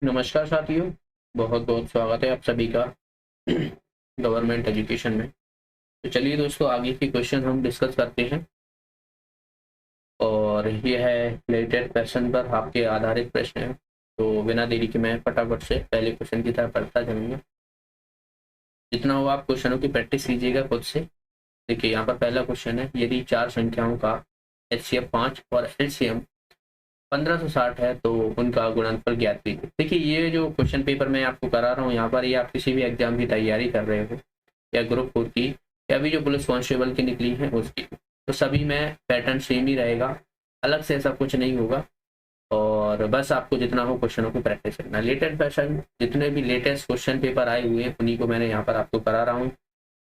नमस्कार साथियों, बहुत बहुत स्वागत है आप सभी का गवर्नमेंट एजुकेशन में। तो चलिए दोस्तों, आगे के क्वेश्चन हम डिस्कस करते हैं। और ये है रिलेटेड क्वेश्चन पर आपके आधारित प्रश्न है। तो बिना देरी के मैं फटाफट से पहले क्वेश्चन की तरफ बढ़ता जाऊंगा। जितना हो आप क्वेश्चनों की प्रैक्टिस कीजिएगा खुद से। देखिए, यहाँ पर पहला क्वेश्चन है, यदि चार संख्याओं का एचसीएफ 5 और एलसीएम 1560 है तो उनका गुणनफल ज्ञात कीजिए। देखिए, ये जो क्वेश्चन पेपर मैं आपको करा रहा हूँ यहाँ पर, ये आप किसी भी एग्जाम की तैयारी कर रहे हो या ग्रुप 4 की या अभी जो पुलिस कांस्टेबल की निकली है उसकी, तो सभी में पैटर्न सेम ही रहेगा, अलग से ऐसा कुछ नहीं होगा। और बस आपको जितना हो क्वेश्चनों को प्रैक्टिस करना। लेटेस्ट क्वेश्चन, जितने भी लेटेस्ट क्वेश्चन पेपर आए हुए हैं उन्हीं को मैंने यहाँ पर आपको करा रहा हूँ,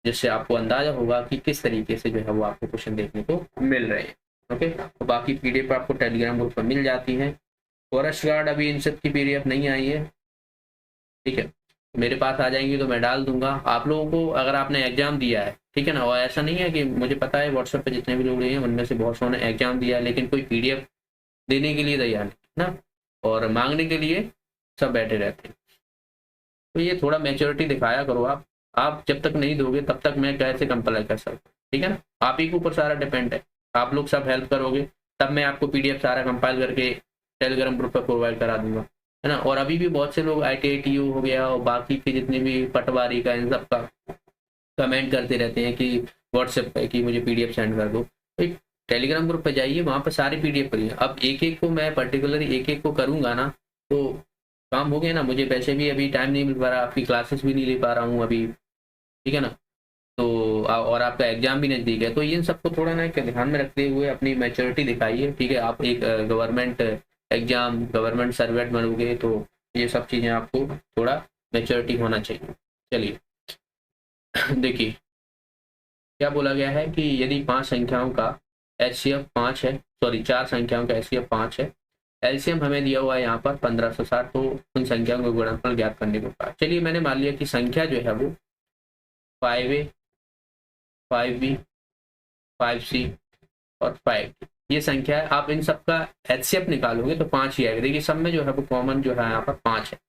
जिससे आपको अंदाजा होगा कि किस तरीके से जो है वो आपको क्वेश्चन देखने को मिल रहे हैं। ओके, तो बाकी पीडीएफ आपको टेलीग्राम ग्रुप पर मिल जाती है। फॉरेस्ट गार्ड अभी इन सब की पीडीएफ नहीं आई है, ठीक है। मेरे पास आ जाएंगी तो मैं डाल दूंगा आप लोगों को, अगर आपने एग्जाम दिया है, ठीक है ना। और ऐसा नहीं है कि मुझे पता है व्हाट्सएप पे जितने भी लोग हैं उनमें से बहुत सौ ने एग्जाम दिया है, लेकिन कोई पीडीएफ देने के लिए तैयार नहीं ना, और मांगने के लिए सब बैठे रहते हैं। तो ये थोड़ा मेच्योरिटी दिखाया करो आप जब तक नहीं दोगे तब तक मैं कैसे कंप्लाई कर सकता, ठीक है ना। आप ही के ऊपर सारा डिपेंड है। आप लोग सब हेल्प करोगे तब मैं आपको पीडीएफ सारा कंपाइल करके टेलीग्राम ग्रुप पर प्रोवाइड करा दूंगा, है ना। और अभी भी बहुत से लोग ITITU हो गया और बाकी के जितने भी पटवारी का, इन सब का कमेंट करते रहते हैं कि व्हाट्सएप पे कि मुझे पीडीएफ सेंड कर दो। तो एक टेलीग्राम ग्रुप पे जाइए, वहाँ पर सारी पीडीएफ करिए। अब एक एक को मैं पर्टिकुलरली एक एक को करूंगा ना, तो काम हो गया ना। मुझे वैसे भी अभी टाइम नहीं मिल पा रहा, आपकी क्लासेस भी नहीं ले पा रहा हूँ अभी, ठीक है ना। तो और आपका एग्जाम भी नजदीक है, तो इन सबको थोड़ा ना ध्यान में रखते हुए अपनी मैच्योरिटी दिखाइए, ठीक है। आप एक गवर्नमेंट एग्जाम, गवर्नमेंट सर्वेंट बनोगे तो ये सब चीज़ें आपको थोड़ा मैच्योरिटी होना चाहिए। चलिए देखिए, क्या बोला गया है कि यदि पांच संख्याओं का एचसीएफ 5 है, सॉरी चार संख्याओं का एचसीएफ 5 है, एलसीएम हमें दिया हुआ है यहाँ पर 1560, तो उन संख्याओं का गुणनफल ज्ञात करने को कहा। चलिए, मैंने मान लिया कि संख्या जो है वो 5A, 5B, 5C और 5D ये संख्या है। आप इन सबका एचसीएफ निकालोगे तो 5 ही आएगा। देखिए, सब में जो है वो कॉमन जो है यहाँ पर 5 है,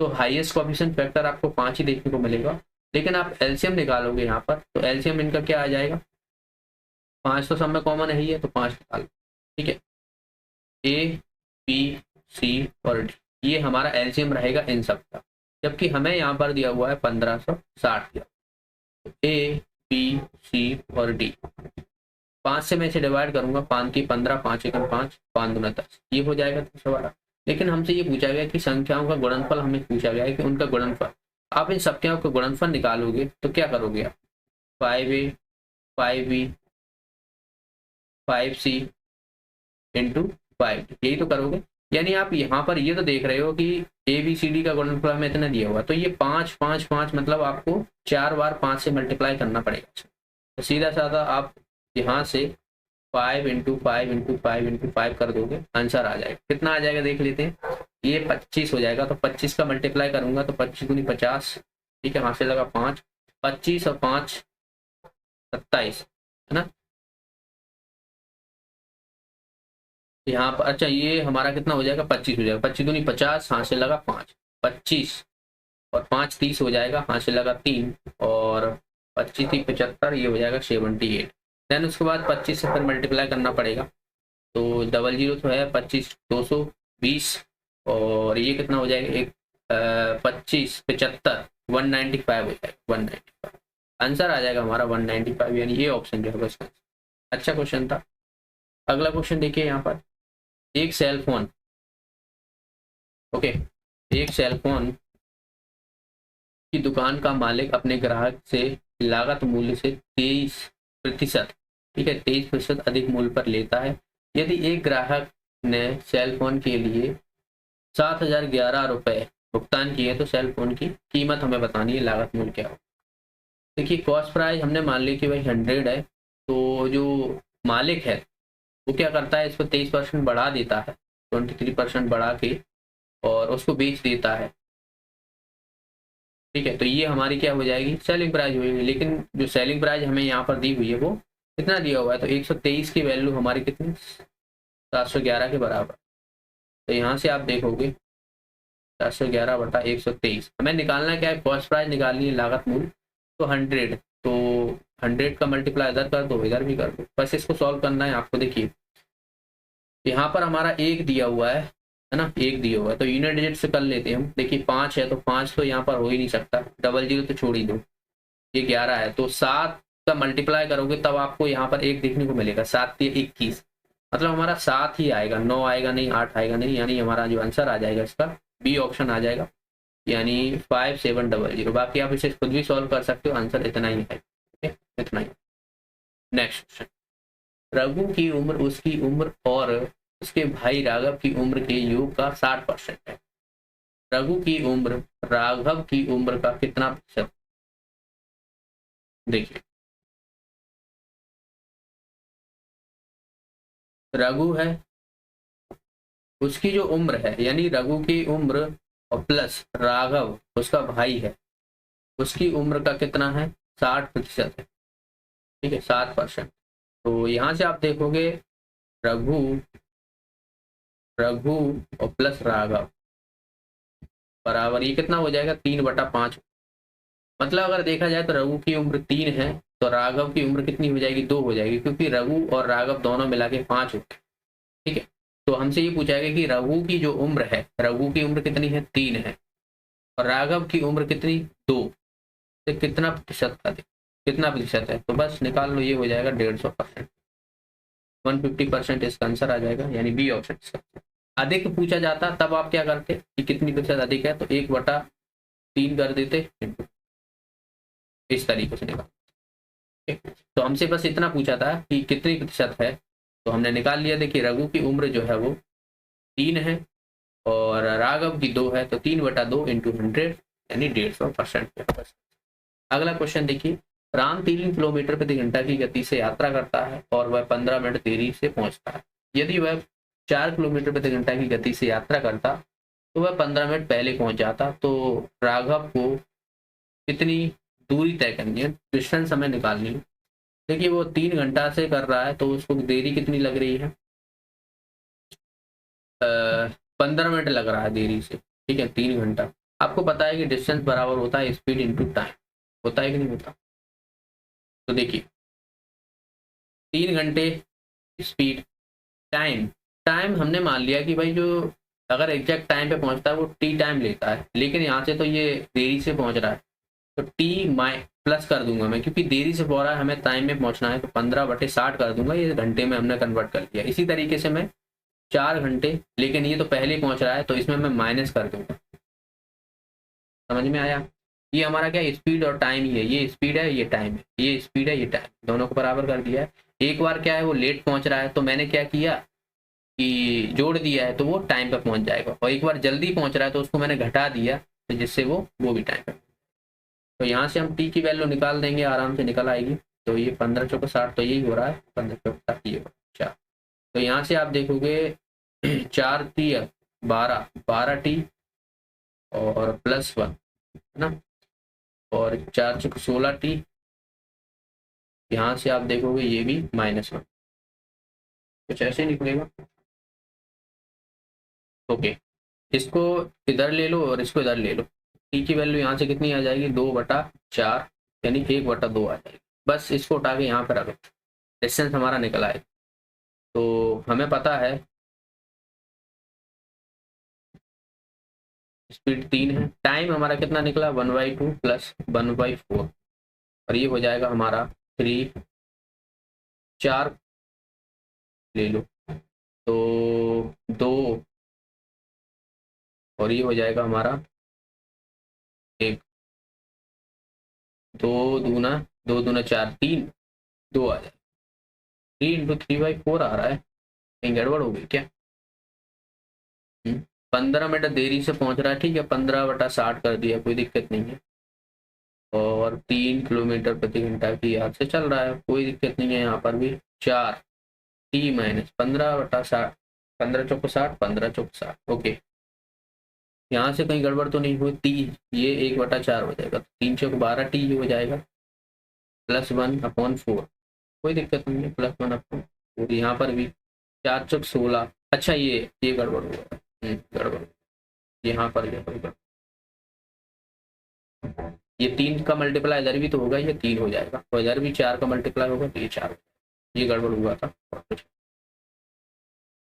तो हाईएस्ट कोएफिशिएंट फैक्टर आपको 5 ही देखने को मिलेगा। लेकिन आप एलसीएम निकालोगे यहाँ पर, तो एलसीएम इनका क्या आ जाएगा, 5 तो सब में कॉमन है ही है, तो 5 निकालो, ठीक है। A, B, C और D, ये हमारा एलसीएम रहेगा इन सब का। जबकि हमें यहाँ पर दिया हुआ है 1560 दिया। तो A, B, C और D, 5 से मैं इसे डिवाइड करूंगा, 5 की 15, 5 एकम 5, 5 दूना 10, ये हो जाएगा 312। लेकिन हमसे ये पूछा गया कि संख्याओं का गुणनफल, हमें पूछा गया है कि उनका गुणनफल। आप इन संख्याओं का गुणनफल निकालोगे तो क्या करोगे आप, 5A, 5B, 5C इंटू 5, यही तो करोगे। यानी आप यहाँ पर ये तो देख रहे हो कि ABCD का गुणनफल हमें इतना दिया हुआ, तो ये 5 5 5 मतलब आपको 4 बार 5 से मल्टीप्लाई करना पड़ेगा। तो सीधा साधा आप यहाँ से 5 इंटू 5 इंटू 5 इंटू 5 कर दोगे, आंसर आ जाएगा। कितना आ जाएगा देख लेते हैं, ये 25 हो जाएगा। तो 25 का मल्टीप्लाई करूंगा तो 25 दूनी 50, ठीक है, हाथ से लगा 5, 25 और 5 27, है ना। यहाँ पर अच्छा, ये हमारा कितना हो जाएगा, 25 हो जाएगा। 25 दूनी 50, हाथ से लगा 5, 25 और 5 30 हो जाएगा, हाथ से लगा 3 और 25 3 75, ये हो जाएगा 78। देन उसके बाद 25 से फिर मल्टीप्लाई करना पड़ेगा, तो डबल जीरो तो है, 25 220 और ये कितना हो जाएगा, एक 25 75 195 हो जाएगा, 195 आंसर आ जाएगा हमारा 195, यानी ये ऑप्शन जो है बस। अच्छा क्वेश्चन था। अगला क्वेश्चन देखिए यहाँ पर, एक सेल फोन, ओके, एक सेल फोन की दुकान का मालिक अपने ग्राहक से लागत मूल्य से 23%, ठीक है, 23% अधिक मूल्य पर लेता है। यदि एक ग्राहक ने सेल फोन के लिए 7011 रुपए भुगतान किए तो सेल फोन की कीमत हमें बतानी है, लागत मूल्य क्या हो। देखिए, कॉस्ट प्राइस हमने मान ली कि भाई 100 है, तो जो मालिक है वो क्या करता है, इसको 23% बढ़ा देता है, 23% बढ़ा के और उसको बेच देता है, ठीक है। तो ये हमारी क्या हो जाएगी, सेलिंग प्राइस होगी। लेकिन जो सेलिंग प्राइस हमें यहाँ पर दी हुई है वो कितना दिया हुआ है, तो 123 की वैल्यू हमारी कितनी, 711 के बराबर। तो यहाँ से आप देखोगे 411/123। हमें निकालना क्या है, कॉस्ट प्राइस निकालनी है, लागत मूल्य। तो 100, तो 100 का मल्टीप्लाई इधर कर दो, इधर भी कर दो, बस इसको सॉल्व करना है आपको। देखिए यहाँ पर हमारा एक दिया हुआ है ना, एक दिया हुआ है, तो यूनिट डिजिट से कर लेते हैं हम। देखिए 5 है तो 5 तो यहाँ पर हो ही नहीं सकता, डबल जीरो तो छोड़ ही दो। ये 11 है तो 7 का मल्टीप्लाई करोगे तब आपको यहाँ पर एक देखने को मिलेगा, 7 या 21, मतलब हमारा 7 ही आएगा, 9 आएगा नहीं, 8 आएगा नहीं, यानी हमारा जो आंसर आ जाएगा इसका बी ऑप्शन आ जाएगा, यानी 5700। बाकी आप इसे खुद भी सॉल्व कर सकते हो, आंसर इतना ही है, इतना ही। नेक्स्ट क्वेश्चन, रघु की उम्र उसकी उम्र और उसके भाई राघव की उम्र के योग का 60% है। रघु की उम्र राघव की उम्र का कितना प्रतिशत? देखिए रघु है, उसकी जो उम्र है यानी रघु की उम्र और प्लस राघव उसका भाई है, उसकी उम्र का कितना है? 60% है, ठीक है, 7%। तो यहाँ से आप देखोगे रघु, रघु और प्लस राघव बराबर ये कितना हो जाएगा? 3/5। मतलब अगर देखा जाए तो रघु की उम्र 3 है तो राघव की उम्र कितनी हो जाएगी? 2 हो जाएगी, क्योंकि रघु और राघव दोनों मिला के 5 होते हैं, ठीक है। तो हमसे ये पूछा गया कि रघु की जो उम्र है, रघु की उम्र कितनी है? 3 है, और राघव की उम्र कितनी? 2। तो कितना प्रतिशत का, कितना प्रतिशत है? तो बस निकाल लो, ये हो जाएगा 150%, 150% इसका आंसर आ जाएगा, यानी बी ऑप्शन इसका। अधिक पूछा जाता तब आप क्या करते कि कितनी प्रतिशत अधिक है, तो 1/3 कर देते, इस तरीके से निकाल। तो हमसे बस इतना पूछा था कि कितनी प्रतिशत है, तो हमने निकाल लिया। देखिए रघु की उम्र जो है वो 3 है और राघव की 2 है, तो 3/2 इंटू 100 यानी 150%। अगला क्वेश्चन देखिए, राम 3 किलोमीटर प्रति घंटा की गति से यात्रा करता है और वह 15 मिनट देरी से पहुंचता है। यदि वह 4 किलोमीटर प्रति घंटा की गति से यात्रा करता तो वह 15 मिनट पहले पहुंच जाता। तो राघव को कितनी दूरी तय करनी है, डिस्टेंस हमें निकालनी है। देखिए वो 3 घंटा से कर रहा है तो उसको देरी कितनी लग रही है? 15 मिनट लग रहा है देरी से, ठीक है, 3 घंटा। आपको पता है कि डिस्टेंस बराबर होता है स्पीड इंटू टाइम, होता है कि नहीं होता? तो देखिए 3 घंटे स्पीड, टाइम, टाइम हमने मान लिया कि भाई जो अगर एग्जैक्ट टाइम पे पहुंचता है वो टी टाइम लेता है, लेकिन यहाँ से तो ये देरी से पहुंच रहा है, तो टी माइ प्लस कर दूंगा मैं, क्योंकि देरी से पहुंच रहा है, हमें टाइम में पहुंचना है, तो 15/60 कर दूंगा, ये घंटे में हमने कन्वर्ट कर लिया। इसी तरीके से मैं 4 घंटे, लेकिन ये तो पहले पहुंच रहा है तो इसमें मैं माइनस कर दूंगा। समझ में आया? ये हमारा क्या स्पीड और टाइम ही है, ये स्पीड है ये टाइम है, ये स्पीड है ये टाइम, दोनों को बराबर कर दिया है। एक बार क्या है वो लेट पहुंच रहा है तो मैंने क्या किया कि जोड़ दिया है, तो वो टाइम पे पहुंच जाएगा, और एक बार जल्दी पहुंच रहा है तो उसको मैंने घटा दिया, तो जिससे वो भी टाइम पे। तो यहाँ से हम टी की वैल्यू निकाल देंगे, आराम से निकल आएगी। तो ये 15 चौको 60 तो यही हो रहा है, 15 चौको 60 ये हो रहा है। तो यहाँ से आप देखोगे 4 टी 12, 12 टी और +1 है ना, और 4 चौको 16 टी। यहाँ से आप देखोगे ये भी -1, कुछ ऐसे निकलेगा। ओके, इसको इधर ले लो और इसको इधर ले लो, टी की वैल्यू यहाँ से कितनी आ जाएगी? 2/4 यानी 1/2 आ जाएगी। बस इसको उठा के यहाँ पर रखो, डिस्टेंस हमारा निकल आए। तो हमें पता है स्पीड 3 है, टाइम हमारा कितना निकला? 1/2 + 1/4, और ये हो जाएगा हमारा 3, 4 ले लो तो 2, और ये हो जाएगा हमारा 1, 2 दूना 4, 3, 2 आ जाए, 3 × 3/4 आ रहा है, कहीं गड़बड़ हो गई क्या? 15 मिनट देरी से पहुंच रहा है, ठीक है, 15/60 कर दिया, कोई दिक्कत नहीं है, और 3 किलोमीटर प्रति घंटा की याद से चल रहा है, कोई दिक्कत नहीं है। यहाँ पर भी 4 टी माइनस 15/60, 15 चौको 60, 15 चौको 60, ओके। यहाँ से कहीं गड़बड़ तो नहीं हुई? ये 1/4 हो जाएगा, 3 चौको 12 टी हो जाएगा, +1/4, कोई दिक्कत नहीं है, +1/4। यहाँ पर भी 4 चौक 16, अच्छा ये गड़बड़ हुआ, गड़बड़। यहाँ पर जो होगा ये 3 का मल्टीप्लाई इधर भी तो होगा, ये 3 हो जाएगा, और इधर भी 4 का मल्टीप्लाई होगा तो ये 4, ये गड़बड़ हुआ था।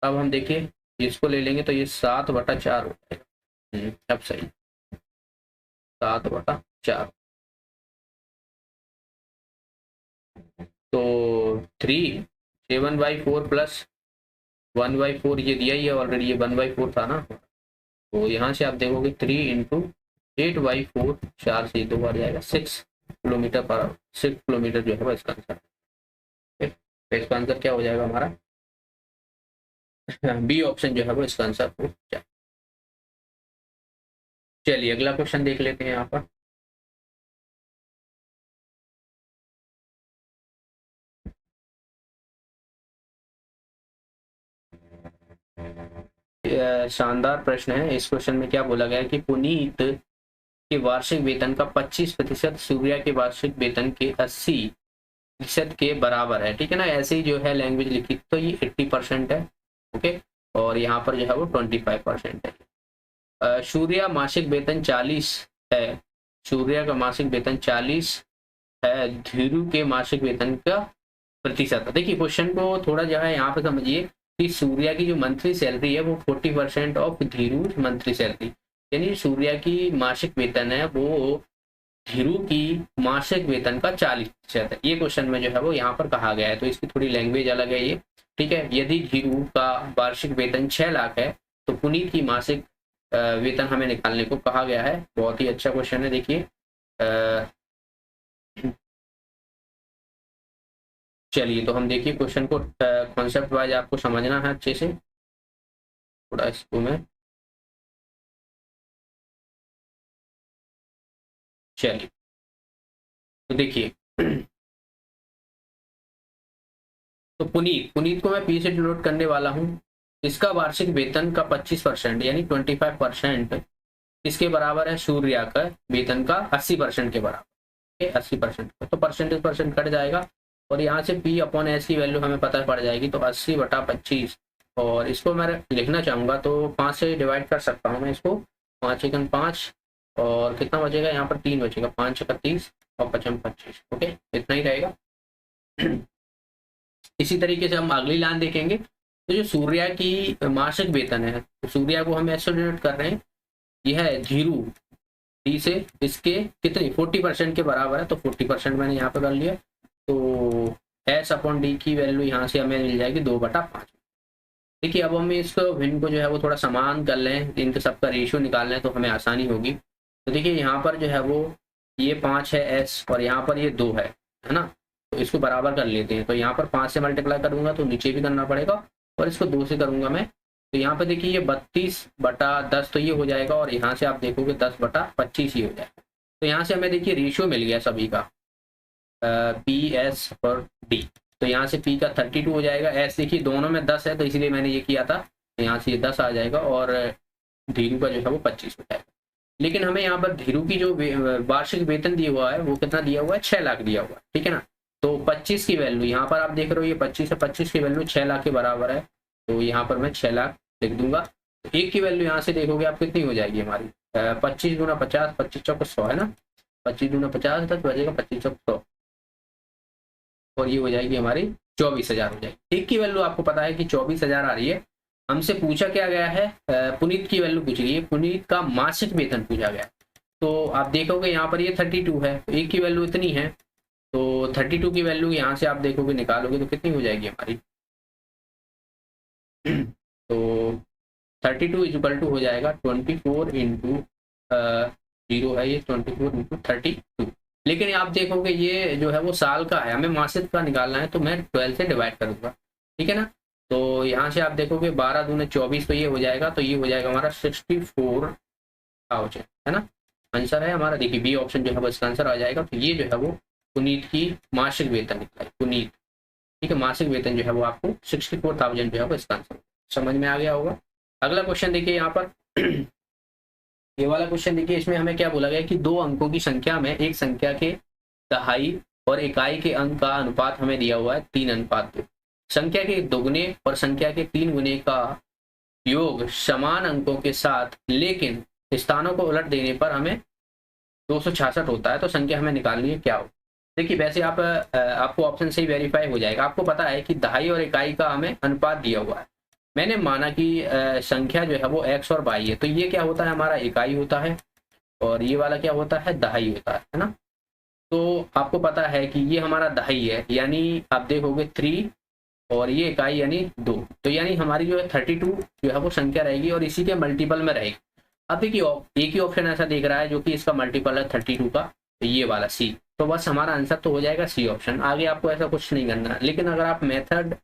अब हम देखिए इसको ले लेंगे तो ये 7/4 हो जाएगा। अब सही 7/4। तो 3 7/4 प्लस 1/4 ये दिया ही है ऑलरेडी, ये 1/4 था ना, तो यहाँ से आप देखोगे 3 इंटू 8/4, 4 से 2 बार जाएगा, 6 किलोमीटर पर आवर, 6 किलोमीटर जो है इसका आंसर। तो इसका आंसर क्या हो जाएगा हमारा, बी ऑप्शन जो है वो इसका आंसर हो जाए। चलिए अगला क्वेश्चन देख लेते हैं यहाँ पर। शानदार प्रश्न है। इस क्वेश्चन में क्या बोला गया है कि पुनीत के वार्षिक वेतन का 25% सूर्या के वार्षिक वेतन के 80% के बराबर है। ठीक है ना, ऐसे ही जो है लैंग्वेज लिखी तो ये 80% है। ओके, और यहाँ पर जो है वो 25% है। सूर्या मासिक वेतन 40 है, सूर्या का मासिक वेतन 40 है, धीरू के मासिक वेतन का प्रतिशत। देखिए क्वेश्चन को थोड़ा जो है यहाँ पे समझिए कि सूर्या की जो मंथली सैलरी है वो 40% ऑफ धीरू मंथली सैलरी, यानी सूर्या की मासिक वेतन है वो धीरू की मासिक वेतन का 40% है। ये क्वेश्चन में जो है वो यहाँ पर कहा गया है, तो इसकी थोड़ी लैंग्वेज अलग है ये। ठीक है, यदि धीरू का वार्षिक वेतन 6 लाख है तो पुनीत की मासिक वेतन हमें निकालने को कहा गया है। बहुत ही अच्छा क्वेश्चन है। देखिए चलिए तो हम देखिए क्वेश्चन को कॉन्सेप्ट वाइज आपको समझना है अच्छे से, थोड़ा इसको मैं, चलिए तो देखिए तो पुनीत को मैं पी से डिनोट करने वाला हूँ। इसका वार्षिक वेतन का 25% यानी 25% इसके बराबर है सूर्या का वेतन का 80% के बराबर। 80% तो परसेंटेज कट जाएगा और यहाँ से P अपॉन एस की वैल्यू हमें पता पड़ जाएगी, तो 80/25। और इसको मैं लिखना चाहूँगा तो 5 से डिवाइड कर सकता हूँ मैं इसको, 5 एकम 5 और कितना बचेगा यहाँ पर 3 बचेगा, 5 छक्का 30 और 55 25। ओके, इतना ही रहेगा। इसी तरीके से हम अगली लाइन देखेंगे तो जो सूर्या की मासिक वेतन है, तो सूर्या को हम ऐसे डिनोट कर रहे हैं, यह है धीरू डी से इसके कितनी 40% के बराबर है, तो 40% मैंने यहाँ पे कर लिया। तो एस अपॉन डी की वैल्यू यहाँ से हमें मिल जाएगी 2/5। देखिए अब हम इसको भिन्न को जो है वो थोड़ा समान कर लें, इनके सबका रेशियो निकाल लें तो हमें आसानी होगी। तो देखिए यहाँ पर जो है वो ये 5 है एस और यहाँ पर ये 2 है ना, तो इसको बराबर कर लेते हैं। तो यहाँ पर 5 से मल्टीप्लाई करूंगा तो नीचे भी करना पड़ेगा और इसको 2 से करूंगा मैं, तो यहाँ पर देखिए ये 32/10 तो ये हो जाएगा और यहाँ से आप देखोगे 10/25 ही हो जाएगा। तो यहाँ से हमें देखिए रेशियो मिल गया सभी का, पी एस और डी। तो यहाँ से पी का 32 हो जाएगा, एस देखिए दोनों में 10 है तो इसलिए मैंने ये किया था, तो यहाँ से ये 10 आ जाएगा और धीरू का जो है वो 25 हो जाएगा। लेकिन हमें यहाँ पर धीरू की जो वार्षिक वेतन दिया हुआ है वो कितना दिया हुआ है, 6 लाख दिया हुआ है। ठीक है ना, तो 25 की वैल्यू यहाँ पर आप देख रहे हो ये 25 है, 25 की वैल्यू 6 लाख के बराबर है, तो यहाँ पर मैं 6 लाख लिख दूंगा। तो एक की वैल्यू यहाँ से देखोगे आप कितनी हो जाएगी हमारी, 25 दूना 50, 25 चौक 100 है ना, 25 दूना 50 तक बचेगा, 25 चौक 100 और ये हो जाएगी हमारी 24,000 हो जाएगी। एक की वैल्यू आपको पता है कि 24,000 आ रही है। हमसे पूछा क्या गया है, पुनीत की वैल्यू पूछी गई है, पुनीत का मासिक वेतन पूछा गया। तो आप देखोगे यहाँ पर ये 32 है, तो एक की वैल्यू इतनी है, तो 32 की वैल्यू यहाँ से आप देखोगे निकालोगे तो कितनी हो जाएगी हमारी तो 32 इक्वल टू हो जाएगा 24 इंटू 0 है ये 24 इंटू 32। लेकिन आप देखोगे ये जो है वो साल का है, हमें मासिक का निकालना है तो मैं 12 से डिवाइड करूंगा। ठीक है ना, तो यहाँ से आप देखोगे 12 दूने 24 तो ये हो जाएगा, तो ये हो जाएगा हमारा 64,000 है ना, आंसर है हमारा। देखिए बी ऑप्शन जो है वो इसका आंसर आ जाएगा। तो ये जो है वो पुनीत की मासिक वेतन निकला है, पुनीत। ठीक है, मासिक वेतन जो है वो आपको 64,000 जो है वो इसका आंसर समझ में आ गया होगा। अगला क्वेश्चन देखिए यहाँ पर ये वाला क्वेश्चन देखिए, इसमें हमें क्या बोला गया कि 2 अंकों की संख्या में एक संख्या के दहाई और इकाई के अंक का अनुपात हमें दिया हुआ है 3:2। संख्या के दोगुने और संख्या के 3 गुने का योग समान अंकों के साथ लेकिन स्थानों को उलट देने पर हमें 266 होता है, तो संख्या हमें निकालनी है क्या हो। देखिए वैसे आपको ऑप्शन से ही वेरीफाई हो जाएगा। आपको पता है कि दहाई और इकाई का हमें अनुपात दिया हुआ है। मैंने माना कि संख्या जो है वो x और y है, तो ये क्या होता है, हमारा इकाई होता है और ये वाला क्या होता है, दहाई होता है ना। तो आपको पता है कि ये हमारा दहाई है, यानी आप देखोगे 3 और ये इकाई यानी 2, तो यानी हमारी जो है 32 जो है वो संख्या रहेगी और इसी के मल्टीपल में रहेगी। अब देखिए एक ही ऑप्शन ऐसा दिख रहा है जो कि इसका मल्टीपल है 32 का, तो ये वाला सी, तो बस हमारा आंसर तो हो जाएगा सी ऑप्शन। आगे आपको ऐसा कुछ नहीं करना है, लेकिन अगर आप मेथड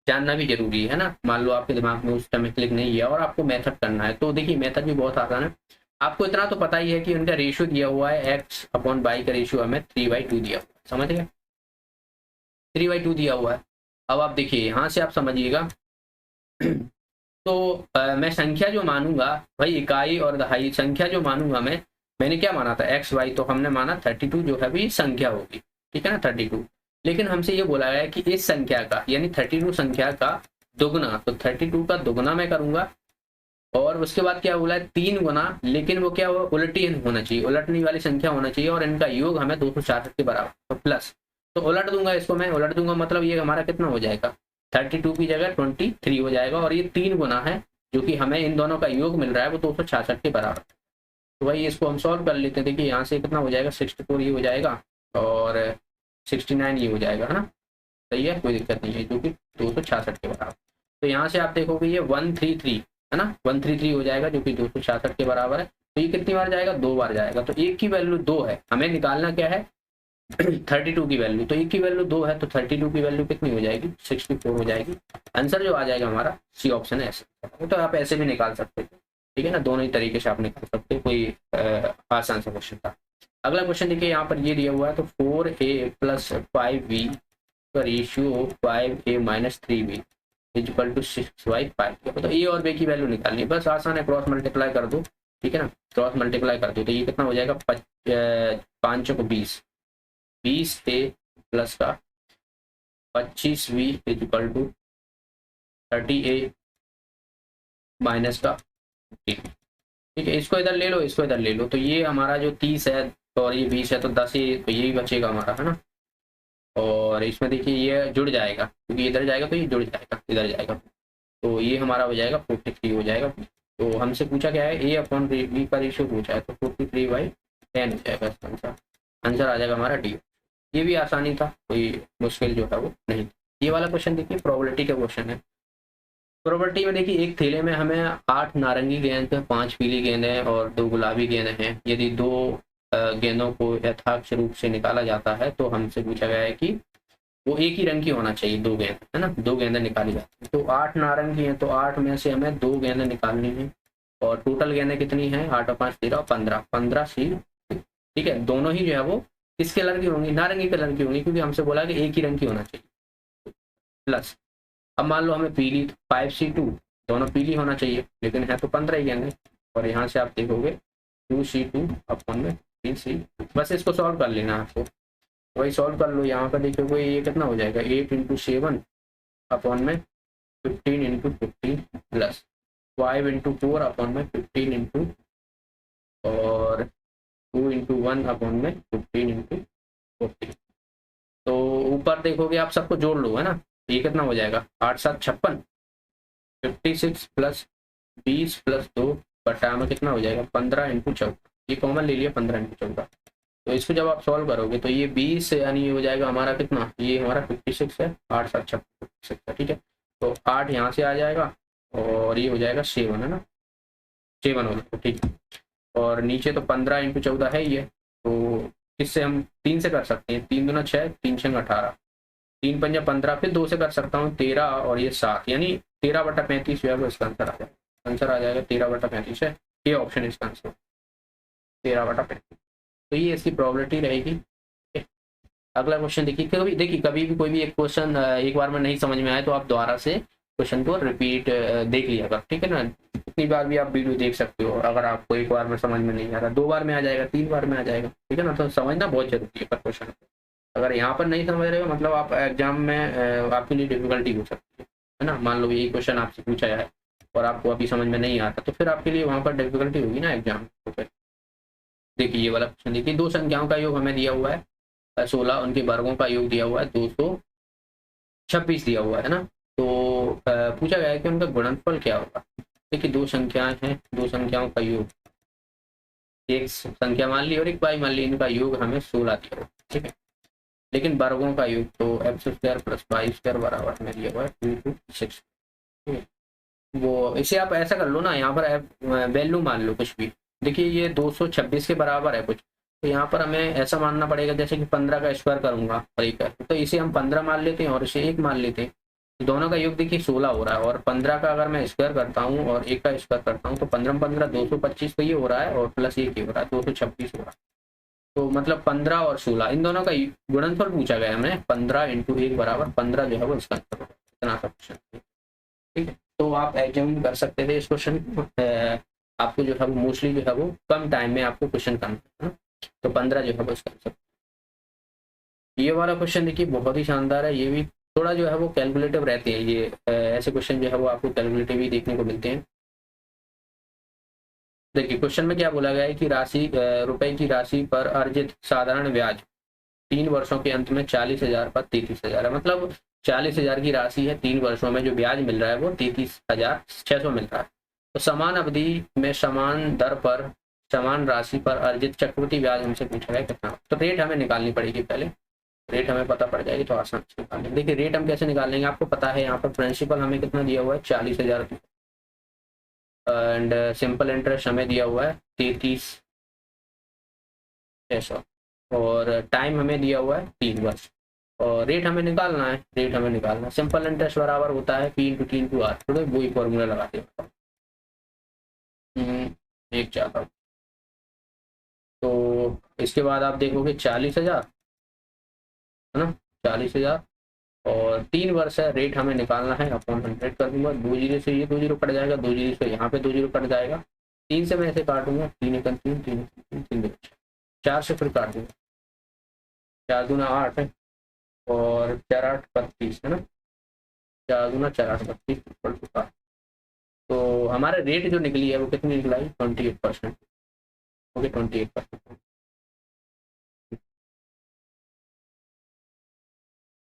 जानना भी जरूरी है ना, मान लो आपके दिमाग में उस समय क्लिक नहीं किया और आपको मेथड करना है, तो देखिए मेथड भी बहुत आसान है। आपको इतना तो पता ही है कि उनका रेशियो दिया हुआ है x/y का रेशियो हमें 3/2 दिया हुआ है, समझ गए, 3/2 दिया हुआ है। अब आप देखिए यहाँ से आप समझिएगा तो मैं संख्या जो मानूंगा भाई, इकाई और दहाई संख्या जो मानूंगा मैंने क्या माना था x y, तो हमने माना 32 जो है भी संख्या होगी, ठीक है ना 32। लेकिन हमसे ये बोला गया कि इस संख्या का यानी 32 संख्या का दुगना, तो 32 का दुगना मैं करूंगा और उसके बाद क्या बोला है 3 गुना, लेकिन वो क्या हुआ उलटी होना चाहिए, उलटने वाली संख्या होना चाहिए और इनका योग हमें 266 के बराबर, तो प्लस, तो उलट दूंगा इसको, मैं उलट दूंगा मतलब ये हमारा कितना हो जाएगा 32 की जगह 23 हो जाएगा और ये 3 गुना है जो कि हमें इन दोनों का योग मिल रहा है वो 266 के बराबर। तो भाई इसको हम सॉल्व कर लेते हैं। देखिए यहाँ से कितना हो जाएगा 64 ये हो जाएगा और 69 ये हो जाएगा, है ना, सही है, कोई दिक्कत नहीं है, जो कि 266 के बराबर। तो यहाँ से आप देखोगे ये 133 है ना, 133 हो जाएगा जो कि 266 के बराबर है। तो ये कितनी बार जाएगा, 2 बार जाएगा, तो एक की वैल्यू 2 है, हमें निकालना क्या है 32 की वैल्यू, तो एक की वैल्यू 2 है तो 32 की वैल्यू कितनी हो जाएगी 64 हो जाएगी। आंसर जो आ जाएगा हमारा सी ऑप्शन है ऐसे, तो आप ऐसे भी निकाल सकते थे, ठीक है ना, दोनों ही तरीके से आप निकाल सकते हो, कोई आसान सा क्वेश्चन था। अगला क्वेश्चन देखिए यहाँ पर ये दिया हुआ है, तो 4a + 5b का रेशियो 5a - 3b = 6/5, तो ए और बी की वैल्यू निकालनी है, बस आसान है, क्रॉस मल्टीप्लाई कर दो, ठीक है ना, क्रॉस मल्टीप्लाई कर दो तो ये कितना हो जाएगा 5 चौक 20, 20a प्लस का 25b = 30a माइनस का 15, ठीक है, इसको इधर ले लो, इसको इधर ले लो, तो ये हमारा जो 30 है और ये 20 है तो 10 ही, तो यही बचेगा हमारा, है ना। और इसमें देखिए ये जुड़ जाएगा क्योंकि इधर जाएगा तो ये जुड़ जाएगा, इधर जाएगा, तो ये हमारा हो जाएगा 43 हो जाएगा। तो हमसे पूछा क्या है a/b का रेशियो पूछा है, तो 43/10 हो जाएगा इसका आंसर, आंसर आ जाएगा हमारा डी। ये भी आसानी था, कोई मुश्किल जो है वो नहीं। ये वाला क्वेश्चन देखिए प्रोबेबिलिटी का क्वेश्चन है। प्रोबेबिलिटी में देखिए एक थैले में हमें 8 नारंगी गेंद, 5 पीली गेंदें और 2 गुलाबी गेंदें हैं। यदि 2 गेंदों को यथार्थ रूप से निकाला जाता है तो हमसे पूछा गया है कि वो एक ही रंग की होना चाहिए, 2 गेंद, है ना, 2 गेंदें निकाली जाती है। तो 8 नारंगी हैं तो 8 में से हमें 2 गेंदें निकालनी है और टोटल गेंदें कितनी हैं 8 और 5 13 15, 15 सी, ठीक है, दोनों ही जो है वो किसके कलर की होंगी, नारंगी कलर की होंगी, क्योंकि हमसे बोला कि एक ही रंग की होना चाहिए, प्लस अब मान लो हमें पीली 5C2, दोनों पीली होना चाहिए लेकिन है तो 15 ही गेंदें, और यहाँ से आप देखोगे 2C2 अपन में 3C, बस इसको सॉल्व कर लेना आपको, वही सॉल्व कर लो। यहाँ पर देखोगे ये कितना हो जाएगा 8 × 7 अपन में 15 × 15 प्लस 5 × 4 अपन में 15 × और 2 × 1 अपन में 15 × 40। तो ऊपर देखोगे आप सबको जोड़ लो, है ना, ये कितना हो जाएगा 8 7 56, 56 प्लस 20 प्लस 2 बटा में कितना हो जाएगा 15 × 14, ये कॉमन ले लिया 15 × 14। तो इसको जब आप सॉल्व करोगे तो ये 20 यानी ये हो जाएगा हमारा कितना, ये हमारा 56 है, 8 7 56 है, ठीक है, तो 8 यहाँ से आ जाएगा और ये हो जाएगा 7, है ना, 7 हो जाएगा, ठीक है। और नीचे तो 15 × 14 है ये, तो इससे हम 3 से कर सकते हैं, 3 दूना 6, 3 6 18, 3 पंजा 15, फिर 2 से कर सकता हूँ 13 और ये 7, यानी 13/35 जो है इसका आंसर आ जाएगा, आंसर आ जाएगा 13/35 है, ये ऑप्शन है इसका आंसर 13/35। तो ये इसकी प्रोबेबिलिटी रहेगी। अगला क्वेश्चन देखिए, कभी भी कोई भी एक क्वेश्चन एक बार में नहीं समझ में आए तो आप दोबारा से क्वेश्चन को रिपीट देख लिया कर, ठीक है ना, कितनी बार भी आप वीडियो देख सकते हो। अगर आपको एक बार में समझ में नहीं आ रहा 2 बार में आ जाएगा, 3 बार में आ जाएगा, ठीक है ना, तो समझना बहुत जरूरी है पर क्वेश्चन। अगर यहाँ पर नहीं समझ रहे हो मतलब आप एग्जाम में आपके लिए डिफिकल्टी हो सकती है ना। मान लो यही क्वेश्चन आपसे पूछा है और आपको अभी समझ में नहीं आता तो फिर आपके लिए वहाँ पर डिफिकल्टी होगी ना एग्जाम। तो फिर देखिए ये वाला क्वेश्चन देखिए, दो संख्याओं का योग हमें दिया हुआ है 16, उनके वर्गों का योग दिया हुआ है 226 दिया हुआ है ना। तो पूछा गया है कि उनका गुणनफल क्या होगा। देखिए दो संख्याएं हैं, दो संख्याओं का योग, एक संख्या मान ली और एक बाई मान ली, इनका योग हमें 16 दिया हुआ, ठीक है। लेकिन वर्गों का योग तो x² प्लस y² बराबर हमें दिया हुआ है 226, ठीक है। वो इसे आप ऐसा कर लो ना, यहाँ पर वैल्यू मान लो कुछ भी। देखिए ये 226 के बराबर है कुछ, तो यहाँ पर हमें ऐसा मानना पड़ेगा जैसे कि 15 का स्क्वायर करूंगा और एक, तो इसे हम 15 मान लेते हैं और इसे 1 मान लेते हैं। तो दोनों का योग देखिए 16 हो रहा है, और 15 का अगर मैं स्क्वायर करता हूँ और 1 का स्क्वायर करता हूँ तो 15 15 225 तो ये हो रहा है, और प्लस 1 ये हो रहा है 226 हो रहा है। तो मतलब 15 और 16 इन दोनों का गुणनफल पूछा गया हमें, 15 × 1 बराबर 15 जो है वो इसका आंसर होगा। इतना सा क्वेश्चन, ठीक है। तो आप एग्जाम कर सकते थे इस क्वेश्चन को, आपको जो है वो मोस्टली जो है वो कम टाइम में आपको क्वेश्चन करना है ना, तो 15 जो है वो इसका आंसर। ये वाला क्वेश्चन देखिए बहुत ही शानदार है, ये भी थोड़ा जो है वो कैलकुलेटिव रहते हैं, ये ऐसे क्वेश्चन जो है वो आपको कैलकुलेटिव ही देखने को मिलते हैं। देखिए क्वेश्चन में क्या बोला गया है कि राशि रुपए की राशि पर अर्जित साधारण ब्याज 3 वर्षों के अंत में 40,000 पर 33,000 है। मतलब 40,000 की राशि है, 3 वर्षों में जो ब्याज मिल रहा है वो 33,600 मिल रहा है। तो समान अवधि में समान दर पर समान राशि पर अर्जित चक्रवृद्धि ब्याज हमसे पूछा गया कितना। तो रेट हमें निकालनी पड़ेगी, पहले रेट हमें पता पड़ जाएगी तो आसान से निकाल लेंगे। देखिए रेट हम कैसे निकाल लेंगे, आपको पता है यहाँ पर प्रिंसिपल हमें कितना दिया हुआ है 40,000 एंड सिंपल इंटरेस्ट हमें दिया हुआ है 33,600 और टाइम हमें दिया हुआ है 3 वर्ष, और रेट हमें निकालना है। रेट हमें निकालना है, सिंपल इंटरेस्ट बराबर होता है P × T × R, थोड़े वही फॉर्मूला लगाते हैं। एक चाहता हूँ तो इसके बाद आप देखोगे 40,000 है ना, 40,000 और 3 वर्ष है। रेट हमें निकालना है, अपॉन 100 कर दूंगा, 2 जीरो से ये 2 जीरो कट जाएगा, 2 जीरो से यहाँ पे 2 जीरो कट जाएगा, 3 से मैं ऐसे काटूंगा, 3 × 3 3 3 4 से फिर काट दूंगा, 4 दूना 8 है और 4 8 32 है ना, 4 दूना 4 8 32 तो हमारे रेट जो निकली है वो कितनी निकला है 28%। ओके 28%।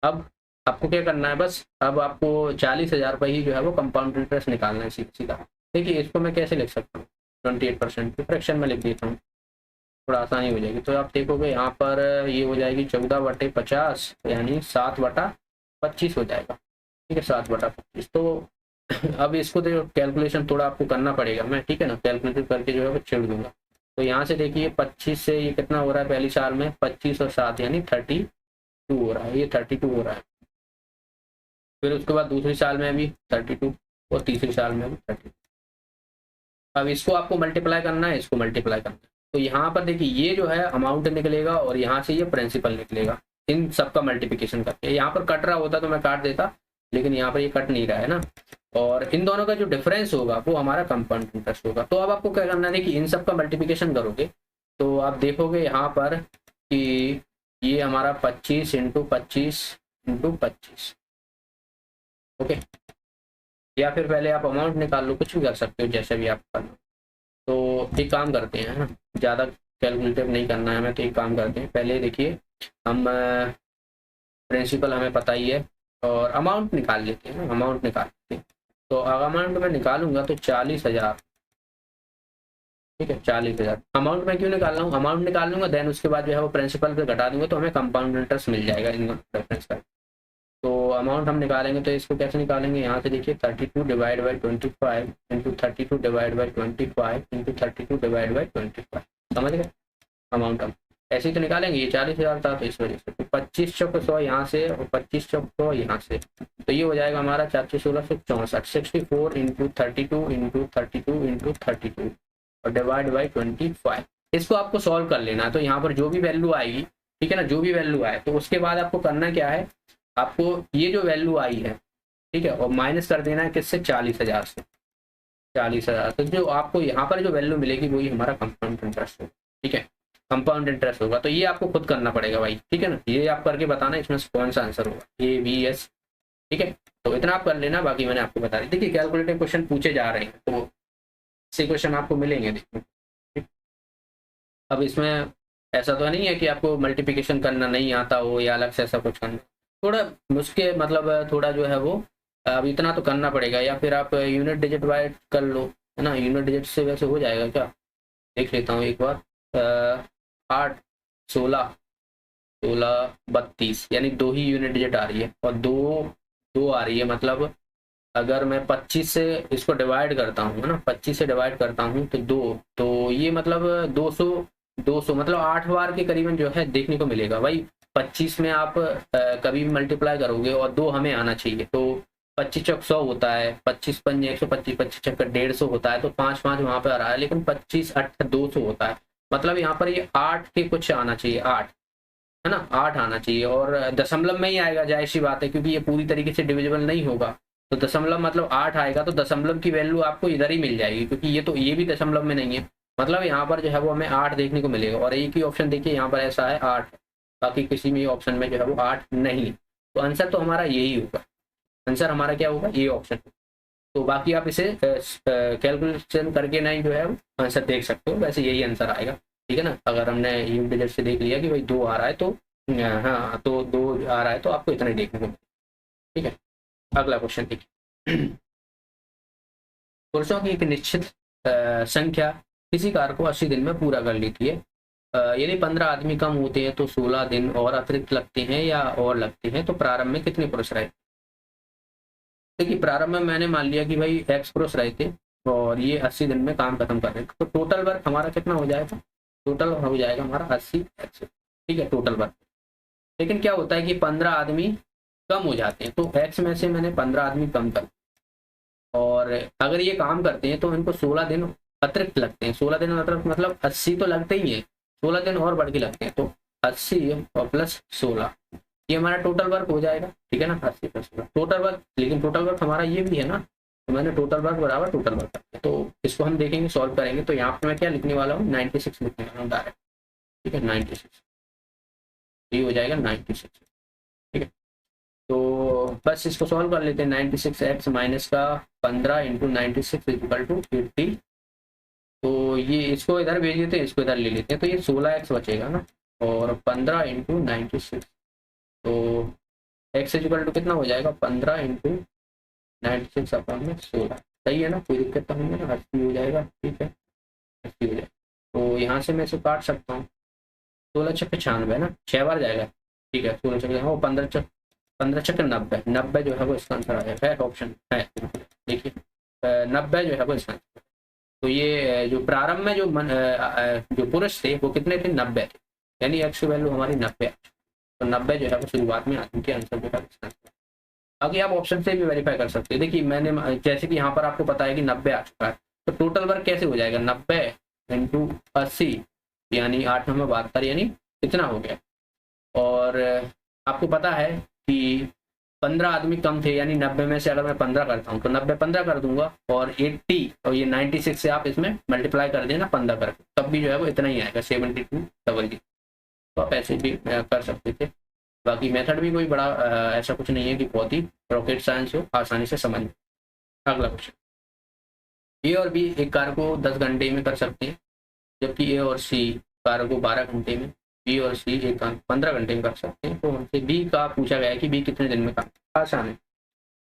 अब आपको क्या करना है, बस अब आपको 40,000 पर ही जो है वो कंपाउंड इंटरेस्ट निकालना है सीधा। देखिए इसको मैं कैसे लिख सकता हूँ, 28% फ्रैक्शन में लिख देता हूँ, थोड़ा आसानी हो जाएगी। तो आप देखोगे यहाँ पर ये हो जाएगी 14/50 यानी 7/25 हो जाएगा, ठीक है 7/25। तो अब इसको देखो कैलकुलेशन थोड़ा आपको करना पड़ेगा, मैं ठीक है ना कैलकुलेट करके जो है वो छेड़ दूंगा। तो यहाँ से देखिए 25 से ये कितना हो रहा है पहली साल में, 25 और 7 यानी 32 हो रहा है, ये 32 हो रहा है। फिर उसके बाद दूसरी साल में भी 32 और तीसरी साल में भी 32। अब इसको आपको मल्टीप्लाई करना है, इसको मल्टीप्लाई करना है। तो यहाँ पर देखिए ये जो है अमाउंट निकलेगा और यहाँ से ये प्रिंसिपल निकलेगा, इन सबका मल्टीप्लिकेशन करके। यहाँ पर कट रहा होता तो मैं काट देता, लेकिन यहाँ पर ये कट नहीं रहा है ना। और इन दोनों का जो डिफरेंस होगा वो हमारा कंपाउंड इंटरेस्ट होगा। तो अब आपको क्या करना है कि इन सब का मल्टीप्लिकेशन करोगे तो आप देखोगे यहाँ पर कि ये हमारा 25 × 25 × 25, ओके। या फिर पहले आप अमाउंट निकाल लो, कुछ भी कर सकते हो जैसे भी आप करना। तो एक काम करते हैं ना, ज़्यादा कैलकुलेटिव नहीं करना है हमें, तो एक काम करते हैं पहले देखिए हम प्रिंसिपल हमें पता ही है और अमाउंट निकाल लेते हैं, अमाउंट निकाल लेते हैं। तो अमाउंट में निकालूंगा तो 40,000, ठीक है 40,000। अमाउंट में क्यों निकाल रहा हूँ, अमाउंट निकाल लूंगा देन उसके बाद जो है वो प्रिंसिपल पे घटा दूंगा तो हमें कंपाउंड इंटरेस्ट मिल जाएगा इन रेफरेंस का। तो अमाउंट हम निकालेंगे तो इसको कैसे निकालेंगे, यहाँ से देखिए 32/25 × 32/25 × 32/25 समझ गए अमाउंट। हम ऐसे ही तो निकालेंगे, ये 40,000 था तो इस वजह से तो 25 चौक 100 यहाँ से और 25 चौक 100 यहाँ से, तो ये हो जाएगा हमारा 4 16 64 64 × 32 × 32 × 32 और डिवाइड बाई 25। इसको आपको सॉल्व कर लेना है। तो यहाँ पर जो भी वैल्यू आएगी, ठीक है ना, जो भी वैल्यू आए तो उसके बाद आपको करना क्या है, आपको ये जो वैल्यू आई है ठीक है और माइनस कर देना है किससे 40,000 से, 40,000। तो जो आपको यहाँ पर जो वैल्यू मिलेगी वही हमारा कंपाउंड इंटरेस्ट होगा, ठीक है कंपाउंड इंटरेस्ट होगा। तो ये आपको खुद करना पड़ेगा भाई, ठीक है ना, ये आप करके बताना इसमें कौन सा आंसर होगा, ABS, ठीक है, तो इतना आप कर लेना, बाकी मैंने आपको बता दी। देखिए कैलकुलेटिव क्वेश्चन पूछे जा रहे हैं तो ऐसे क्वेश्चन आपको मिलेंगे देखने को, ठीक? अब इसमें ऐसा तो नहीं है कि आपको मल्टीप्लिकेशन करना नहीं आता हो या अलग से ऐसा कुछ करना, थोड़ा मुश्किल मतलब थोड़ा जो है वो अब इतना तो करना पड़ेगा, या फिर आप यूनिट डिजिट वाइज कर लो, है ना। यूनिट डिजिट से वैसे हो जाएगा क्या, देख लेता हूँ एक बार। 8, 16, 16, 32, यानी 2 ही यूनिट डिजिट आ रही है, और 2 2 आ रही है। मतलब अगर मैं 25 से इसको डिवाइड करता हूँ, है ना, 25 से डिवाइड करता हूँ तो 2, तो ये मतलब 200, 200 मतलब 8 बार के करीबन जो है देखने को मिलेगा भाई। 25 में आप कभी भी मल्टीप्लाई करोगे और 2 हमें आना चाहिए, तो 25 चौक 100 होता है, 25 पंजे 125, 25 चक्कर 150 होता है, तो 5 5 वहां पे आ रहा है, लेकिन 25 8 200 होता है। मतलब यहाँ पर ये 8 के कुछ आना चाहिए, 8, है ना, 8 आना चाहिए, और दशमलव में ही आएगा, जाहिर सी बात है, क्योंकि ये पूरी तरीके से डिविजिबल नहीं होगा। तो दशमलव मतलब 8 आएगा, तो दशमलव की वैल्यू आपको इधर ही मिल जाएगी, क्योंकि ये भी दशमलव में नहीं है। मतलब यहाँ पर जो है वो हमें 8 देखने को मिलेगा, और एक ही ऑप्शन देखिए यहाँ पर ऐसा है 8, बाकी किसी भी ऑप्शन में जो है वो 8 नहीं। तो आंसर तो हमारा यही होगा, आंसर हमारा क्या होगा, ये ऑप्शन। तो बाकी आप इसे कैलकुलेशन करके नहीं जो है आंसर देख सकते हो, वैसे यही आंसर आएगा, ठीक है ना। अगर हमने यूनिट डिजिट से देख लिया कि भाई 2 आ रहा है, तो हाँ, तो 2 आ रहा है, तो आपको इतना ही देखने को मिलेगा, ठीक है। अगला क्वेश्चन देखिए। पुरुषों की एक निश्चित संख्या किसी कार्य को 80 दिन में पूरा कर लेती है। यदि 15 आदमी कम होते हैं तो 16 दिन और अतिरिक्त लगते हैं या और लगते हैं, तो प्रारंभ में कितने पुरुष रहे। देखिए प्रारंभ में मैंने मान लिया कि भाई एक्स पुरुष रहे थे और ये 80 दिन में काम खत्म कर रहे थे, तो टोटल वर्क हमारा कितना हो जाएगा, टोटल हो जाएगा हमारा 80 एक्स, ठीक है, टोटल वर्क। लेकिन क्या होता है कि 15 आदमी कम हो जाते हैं, तो एक्स में से मैंने 15 आदमी कम कर, और अगर ये काम करते हैं तो इनको 16 दिन अतिरिक्त लगते हैं। 16 दिन मतलब 80 तो लगते ही है, 16 दिन और बढ़ के लगते हैं, तो 80 और प्लस 16 ये हमारा टोटल वर्क हो जाएगा, ठीक है ना। 80 प्लस 16 टोटल वर्क, लेकिन टोटल वर्क हमारा ये भी है ना, तो मैंने टोटल वर्क बराबर टोटल वर्क करते हैं। तो इसको हम देखेंगे, सॉल्व करेंगे, तो यहाँ पे मैं क्या लिखने वाला हूँ, 96 लिखने वाला हूँ डायरेक्ट, ठीक है, 96, ये हो जाएगा 96, ठीक है। तो बस इसको सॉल्व कर लेते हैं। 96 एक्स माइनस का 15 इंटू 96 इक्वल टू 80, तो ये इसको इधर भेज देते हैं, इसको इधर ले लेते हैं, तो ये 16 एक्स बचेगा ना, और 15 इंटू 96, तो एक्स इक्वल टू कितना हो जाएगा, 15 इंटू 96 अपॉन में 16, सही है ना, कोई दिक्कत तो नहीं है ना, 80 हो जाएगा, ठीक है, 80 हो जाएगा। तो यहाँ से मैं इसे काट सकता हूँ, 16 छक्के 96 ना, 6 बार जाएगा, ठीक है, 16 छक्के वो 15 छक्के 90, 90 जो है वो इसका आंसर आ जाएगा, ऑप्शन है, देखिए 90 जो है वो इसका आंसर। तो ये जो प्रारंभ में जो पुरुष थे वो कितने थे, 90 थे, यानी एक्स की वैल्यू हमारी 90, तो 90 जो है वो शुरुआत में आदमी के आंसर जो है। बाकी आप ऑप्शन से भी वेरीफाई कर सकते हैं। देखिए मैंने जैसे कि यहाँ पर आपको पता है कि 90 आ चुका है, तो टोटल वर्क कैसे हो जाएगा, 90 इंटू 80 यानी 8 9 72, यानी इतना हो गया। और आपको पता है कि 15 आदमी कम थे, यानी 90 में से अगर मैं 15 करता हूँ तो 90 15 कर दूंगा, और 80 और ये 96 से आप इसमें मल्टीप्लाई कर देना 15 करके, तब भी जो है वो इतना ही आएगा, 72 डबल जी। तो आप ऐसे भी कर सकते थे। बाकी मेथड भी कोई बड़ा ऐसा कुछ नहीं है कि बहुत ही रॉकेट साइंस हो, आसानी से समझ। अगला क्वेश्चन, ए और बी एक कार्य को 10 घंटे में कर सकते हैं, जबकि ए और सी कार्य को 12 घंटे में, बी और सी एक कार्य 15 घंटे में कर सकते हैं। तो हमसे बी का पूछा गया है कि बी कितने दिन में काम, आसान है,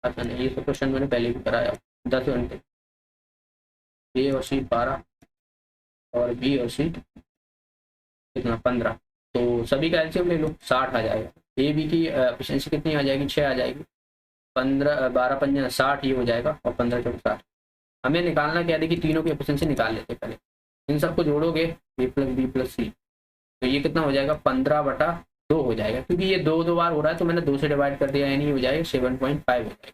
आसान है, ये तो क्वेश्चन मैंने पहले भी कराया। 10 घंटे, ए और सी 12 और बी और सी कितना 15, तो सभी का एलसीएम ले लो, 60 आ जाएगा। ए बी की एफिशिएंसी कितनी आ जाएगी, 6 आ जाएगी, 15 12 पंजा 60 ये हो जाएगा, और 15 चौक 60। हमें निकालना क्या है, देखिए तीनों की एफिशिएंसी निकाल लेते पहले, इन सबको जोड़ोगे ए प्लस बी प्लस सी, तो ये कितना हो जाएगा, 15/2 हो जाएगा, क्योंकि ये 2 बार हो रहा है तो मैंने 2 से डिवाइड कर दिया, यानी हो जाएगा 7.5 हो जाएगा।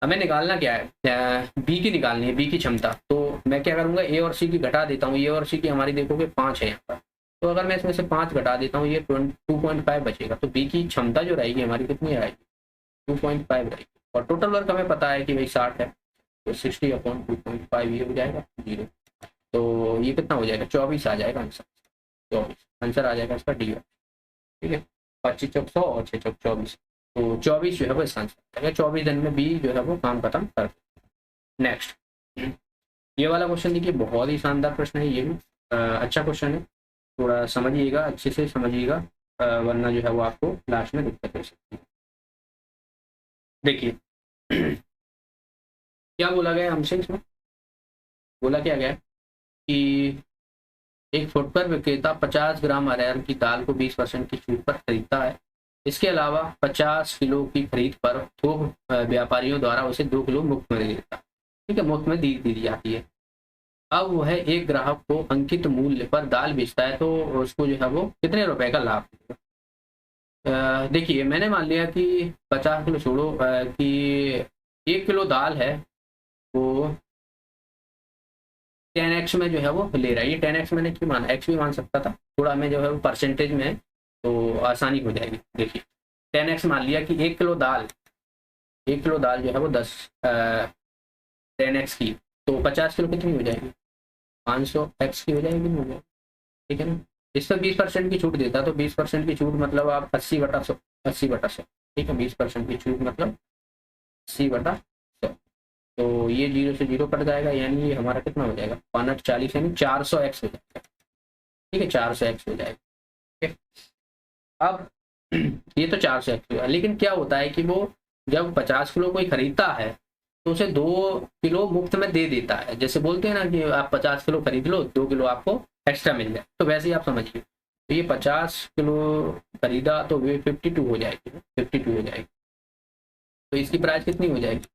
हमें निकालना क्या है, बी की निकालनी है, बी की क्षमता। तो मैं क्या करूंगा, ए और सी की घटा देता हूँ, ए और सी की हमारी देखोगे 5 है यहाँ पर, तो अगर मैं इसमें से 5 घटा देता हूँ, ये 2.5 बचेगा, तो बी की क्षमता जो रहेगी हमारी कितनी आएगी, 2.5 रहेगी। और टोटल वर्क हमें पता है कि भाई 60 है, तो 60/2.5 ये हो जाएगा 0, तो ये कितना हो जाएगा, 24 आ जाएगा आंसर, 24 आंसर आ जाएगा इसका डी, ठीक है। 25 चौक 100 और 6 चौक 24। तो 24 जो है वो इसका आंसर है। 24 दिन में बी जो है वो काम खत्म कर। नेक्स्ट ये वाला क्वेश्चन देखिए, बहुत ही शानदार प्रश्न है, ये भी अच्छा क्वेश्चन है, थोड़ा समझिएगा, अच्छे से समझिएगा, वरना जो है वो आपको लास्ट में दिक्कत हो सकती है। देखिए क्या बोला गया हमसे, इसमें बोला क्या गया कि एक फुट पर विक्रेता 50 ग्राम अरहर की दाल को 20% की छूट पर खरीदता है। इसके अलावा 50 किलो की खरीद पर थोक व्यापारियों द्वारा उसे 2 किलो मुफ्त में दे देता है। ठीक है, मुफ्त में दी जाती है। अब वह एक ग्राहक को अंकित मूल्य पर दाल बेचता है, तो उसको जो है वो कितने रुपए का लाभ मिलेगा। देखिए मैंने मान लिया कि 50 किलो छोड़ो, कि 1 किलो दाल है वो 10x में जो है वो ले रहा है। ये 10x मैंने क्यों माना, x भी मान सकता था, थोड़ा हमें जो है वो परसेंटेज में तो आसानी हो जाएगी। देखिए 10x मान लिया कि 1 किलो दाल, 1 किलो दाल जो है वो 10x की, तो 50 किलो कितनी हो जाएगी, 500x की हो जाएगी, नहीं हो जाएगी। ठीक है ना, इस पर 20% की छूट देता, तो 20% की छूट मतलब आप 80/100, 80/100। ठीक है, 20% की छूट मतलब 80/100। तो ये 0 से 0 कट जाएगा, यानी ये हमारा कितना हो जाएगा, 540 यानी 400x हो जाएगा। ठीक है, 400x हो जाएगा। ठीक है, अब ये तो 400x हुआ, लेकिन क्या होता है कि वो जब 50 किलो कोई खरीदता है तो उसे 2 किलो मुफ्त में दे देता है। जैसे बोलते हैं ना कि आप 50 किलो खरीद लो, 2 किलो आपको एक्स्ट्रा मिल जाए, तो वैसे ही आप समझिए। तो ये 50 किलो खरीदा तो वे 52 हो जाएगी, 52 हो जाएगी। तो इसकी प्राइस कितनी हो जाएगी,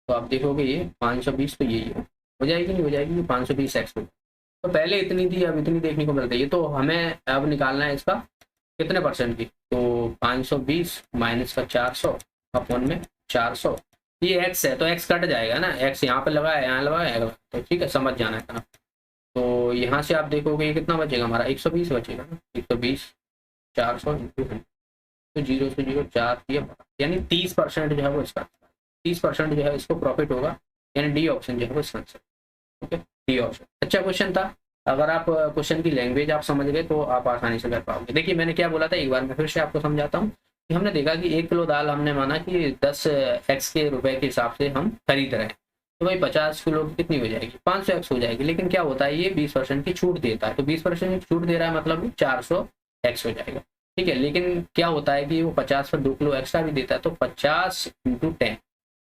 तो आप देखोगे ये 520, तो यही हो जाएगी, नहीं हो जाएगी, 520x हो। तो पहले इतनी थी, अब इतनी देखने को मिलती है। तो हमें अब निकालना है इसका कितने परसेंट की, तो 520 माइनस का 400 अपन में 400, ये x है तो x कट जाएगा ना, x यहाँ पे लगाया, यहाँ लगाया, तो ठीक है, समझ जाना है ना। तो यहाँ से आप देखोगे ये कितना बचेगा हमारा, 120 बचेगा ना, 120 400 तो 0 से 0 4 यानी 30% जो है वो इसका, 30% जो है इसको प्रॉफिट होगा, यानी डी ऑप्शन जो है वो इसका आंसर। ओके, डी ऑप्शन अच्छा क्वेश्चन था। अगर आप क्वेश्चन की लैंग्वेज आप समझ गए तो आप आसानी से कर पाओगे। देखिए मैंने क्या बोला था, एक बार मैं फिर से आपको समझाता हूँ कि हमने देखा कि 1 किलो दाल हमने माना कि 10x के रुपए के हिसाब से हम खरीद रहे हैं, तो भाई 50 किलो की कितनी हो जाएगी, 500x हो जाएगी। लेकिन क्या होता है, ये 20% की छूट देता है, तो 20% की छूट दे रहा है मतलब 400x हो जाएगा। ठीक है, लेकिन क्या होता है कि वो 50 पर 2 किलो एक्स्ट्रा भी देता है, तो 50 × 10,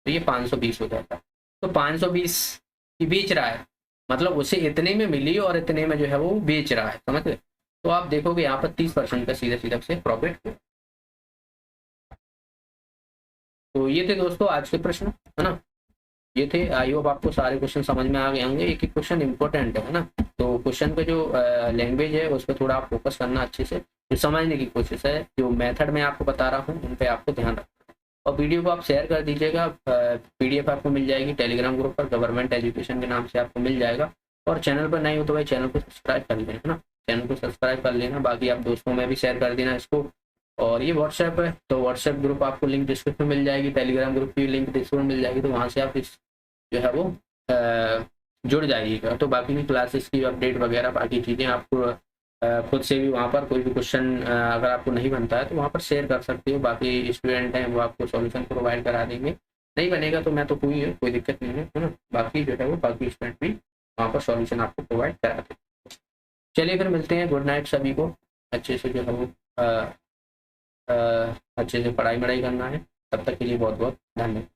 तो ये 520 हो जाता है। तो 520 की बेच रहा है, मतलब उसे इतने में मिली और इतने में जो है वो बेच रहा है, समझ गए। तो आप देखोगे यहाँ पर 30% का सीधा सीधा से प्रॉफिट हो। तो ये थे दोस्तों आज के प्रश्न, है ना, ये थे। आई होप आपको सारे क्वेश्चन समझ में आ गए होंगे। एक एक क्वेश्चन इंपॉर्टेंट है ना, तो क्वेश्चन पे जो लैंग्वेज है उस पर थोड़ा आप फोकस करना अच्छे से, जो समझने की कोशिश है, जो मेथड मैं आपको बता रहा हूँ उन पे आपको ध्यान रखना। और वीडियो को आप शेयर कर दीजिएगा। PDF आपको मिल जाएगी टेलीग्राम ग्रुप पर, गवर्नमेंट एजुकेशन के नाम से आपको मिल जाएगा। और चैनल पर नहीं हो तो भाई चैनल को सब्सक्राइब कर लेना, है ना, चैनल को सब्सक्राइब कर लेना। बाकी आप दोस्तों में भी शेयर कर देना इसको। और ये व्हाट्सएप है, तो व्हाट्सएप ग्रुप आपको लिंक डिस्क्रिप्शन में मिल जाएगी, टेलीग्राम ग्रुप की लिंक डिस्क्रिप्शन में मिल जाएगी, तो वहाँ से आप इस जो है वो जुड़ जाइएगा। तो बाकी की क्लासेस की अपडेट वगैरह बाकी चीज़ें आपको खुद से भी वहाँ पर कोई भी क्वेश्चन अगर आपको नहीं बनता है तो वहाँ पर शेयर कर सकते हो। बाकी स्टूडेंट हैं वो आपको सॉल्यूशन प्रोवाइड करा देंगे, नहीं बनेगा तो मैं तो कोई दिक्कत नहीं है ना। बाकी जो है वो बाकी स्टूडेंट भी वहाँ पर सॉल्यूशन आपको प्रोवाइड करा देंगे। चलिए फिर मिलते हैं, गुड नाइट सभी को। अच्छे से जो है वो अच्छे से पढ़ाई करना है। तब तक के लिए बहुत बहुत धन्यवाद।